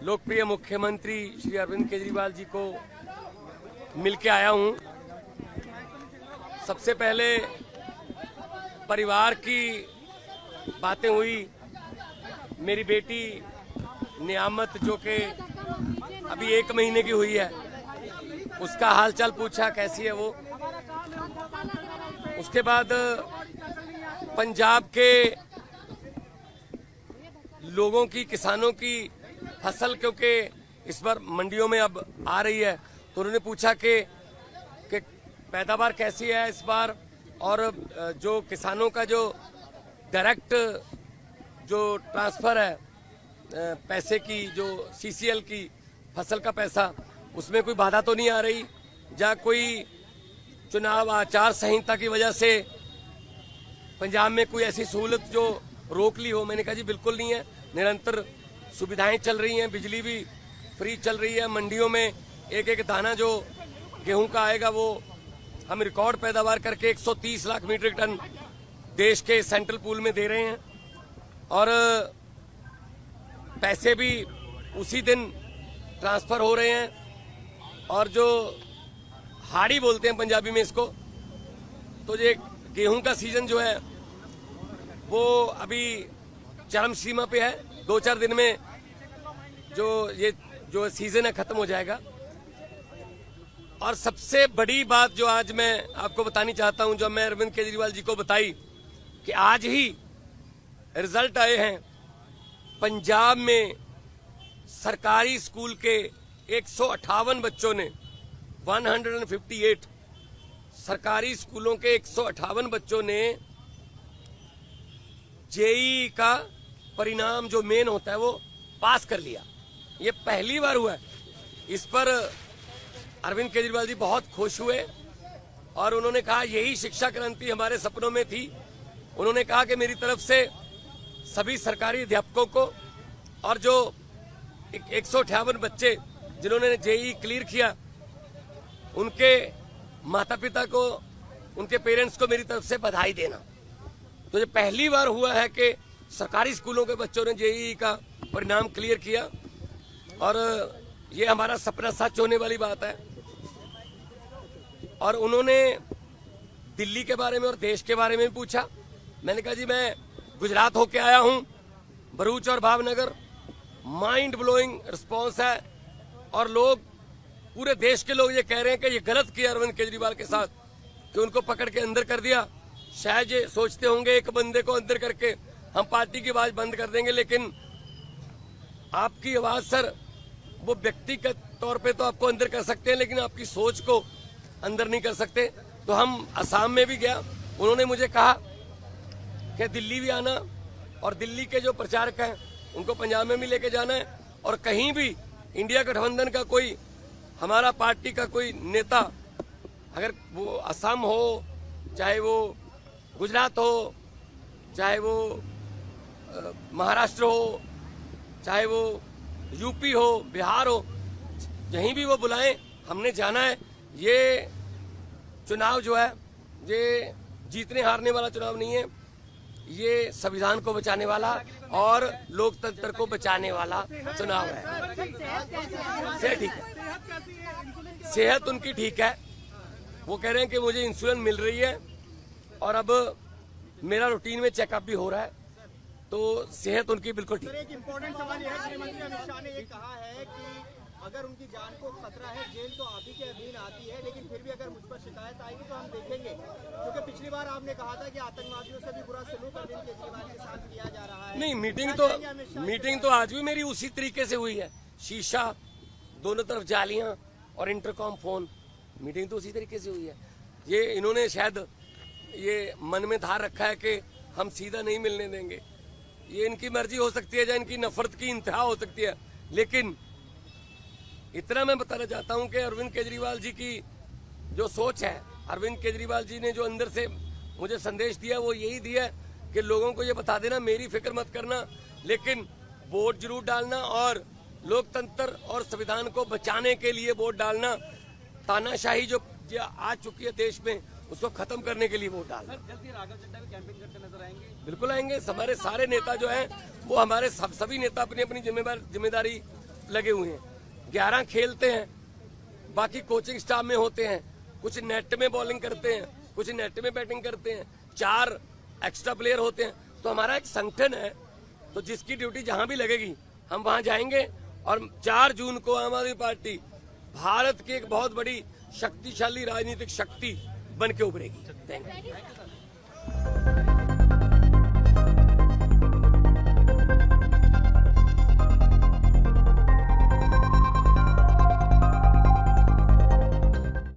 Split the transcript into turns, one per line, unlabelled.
लोकप्रिय मुख्यमंत्री श्री अरविंद केजरीवाल जी को मिलके आया हूं। सबसे पहले परिवार की बातें हुई। मेरी बेटी नियामत जो कि अभी 1 महीने की हुई है, उसका हालचाल पूछा, कैसी है वो। उसके बाद पंजाब के लोगों की, किसानों की फसल क्योंकि इस बार मंडियों में अब आ रही है, तो उन्होंने पूछा कि पैदावार कैसी है इस बार, और जो किसानों का जो डायरेक्ट जो ट्रांसफर है पैसे की, जो सीसीएल की फसल का पैसा, उसमें कोई बाधा तो नहीं आ रही, या कोई चुनाव आचार संहिता की वजह से पंजाब में कोई ऐसी सहूलत जो रोक ली हो। मैंने कहा जी बिल्कुल नहीं है, निरंतर सुविधाएं चल रही हैं, बिजली भी फ्री चल रही है, मंडियों में एक एक दाना जो गेहूं का आएगा वो हम रिकॉर्ड पैदावार करके 130 लाख मीट्रिक टन देश के सेंट्रल पूल में दे रहे हैं, और पैसे भी उसी दिन ट्रांसफर हो रहे हैं। और जो हाड़ी बोलते हैं पंजाबी में इसको, तो ये गेहूं का सीजन जो है वो अभी चरम सीमा पे है। 2-4 दिन में जो सीजन है खत्म हो जाएगा। और सबसे बड़ी बात जो आज मैं आपको बतानी चाहता हूं, जो मैं अरविंद केजरीवाल जी को बताई, कि आज ही रिजल्ट आए हैं पंजाब में सरकारी स्कूल के 158 बच्चों ने, 158 सरकारी स्कूलों के 158 बच्चों ने जेईई का परिणाम जो मेन होता है वो पास कर लिया। ये पहली बार हुआ है। इस पर अरविंद केजरीवाल जी बहुत खुश हुए और उन्होंने कहा यही शिक्षा क्रांति हमारे सपनों में थी। उन्होंने कहा कि मेरी तरफ से सभी सरकारी अध्यापकों को और जो 158 बच्चे जिन्होंने जेईई क्लियर किया, उनके माता पिता को, उनके पेरेंट्स को मेरी तरफ से बधाई देना। तो ये पहली बार हुआ है कि सरकारी स्कूलों के बच्चों ने जेईई का परिणाम क्लियर किया, और ये हमारा सपना सच होने वाली बात है। और उन्होंने दिल्ली के बारे में और देश के बारे में भी पूछा। मैंने कहा जी मैं गुजरात होके आया हूं, भरूच और भावनगर, माइंड ब्लोइंग रिस्पॉन्स है, और लोग, पूरे देश के लोग ये कह रहे हैं कि ये गलत किया अरविंद केजरीवाल के साथ कि उनको पकड़ के अंदर कर दिया। शायद ये सोचते होंगे एक बंदे को अंदर करके हम पार्टी की आवाज बंद कर देंगे, लेकिन आपकी आवाज सर, वो व्यक्तिगत तौर पे तो आपको अंदर कर सकते हैं, लेकिन आपकी सोच को अंदर नहीं कर सकते। तो हम असम में भी गया, उन्होंने मुझे कहा कि दिल्ली भी आना, और दिल्ली के जो प्रचारक हैं उनको पंजाब में भी लेके जाना है, और कहीं भी इंडिया गठबंधन का कोई, हमारा पार्टी का कोई नेता, अगर वो असम हो, चाहे वो गुजरात हो, चाहे वो महाराष्ट्र हो, चाहे वो यूपी हो, बिहार हो, कहीं भी वो बुलाएं, हमने जाना है। ये चुनाव जो है ये जीतने हारने वाला चुनाव नहीं है, ये संविधान को बचाने वाला और लोकतंत्र को बचाने वाला चुनाव है। सेहत ठीक है, सेहत उनकी ठीक है। वो कह रहे हैं कि मुझे इंसुलिन मिल रही है, और अब मेरा रूटीन में चेकअप भी हो रहा है, तो सेहत उनकी बिल्कुल ठीक है।
एक इम्पोर्टेंट सवाल यह है, गृहमंत्री अमित शाह ने ये कहा है कि अगर उनकी जान को खतरा है, जेल तो आप ही के अधीन आती है, लेकिन फिर भी अगर मुझ पर शिकायत आएगी तो हम देखेंगे, क्योंकि पिछली बार आपने कहा था कि आतंकवादियों से भी बुरा सलूक अरविंद केजरीवाल के साथ किया जा रहा है।
नहीं, मीटिंग तो आज भी मेरी उसी तरीके से हुई है। शीशा, दोनों तरफ जालियां और इंटरकॉम फोन, मीटिंग तो उसी तरीके से हुई है। ये इन्होंने शायद ये मन में धार रखा है कि हम सीधा नहीं मिलने देंगे। ये इनकी मर्जी हो सकती है, या इनकी नफरत की इंतहा हो सकती है, लेकिन इतना मैं बताना चाहता हूं कि अरविंद केजरीवाल जी की जो सोच है, अरविंद केजरीवाल जी ने जो अंदर से मुझे संदेश दिया वो यही दिया कि लोगों को ये बता देना मेरी फिक्र मत करना, लेकिन वोट जरूर डालना, और लोकतंत्र और संविधान को बचाने के लिए वोट डालना। तानाशाही जो आ चुकी है देश में, उसको खत्म करने के लिए वोट डालना।
जल्दी राघव चड्ढा भी कैंपेन करते नजर आएंगे?
बिल्कुल आएंगे। हमारे सारे नेता जो हैं वो, हमारे सभी नेता अपनी अपनी जिम्मेदारी लगे हुए हैं। 11 खेलते हैं, बाकी कोचिंग स्टाफ में होते हैं, कुछ नेट में बॉलिंग करते हैं, कुछ नेट में बैटिंग करते हैं, 4 एक्स्ट्रा प्लेयर होते हैं। तो हमारा एक संगठन है, तो जिसकी ड्यूटी जहां भी लगेगी हम वहां जाएंगे और 4 जून को आम आदमी पार्टी भारत की एक बहुत बड़ी शक्तिशाली राजनीतिक शक्ति बन के उभरेगी। Thank you.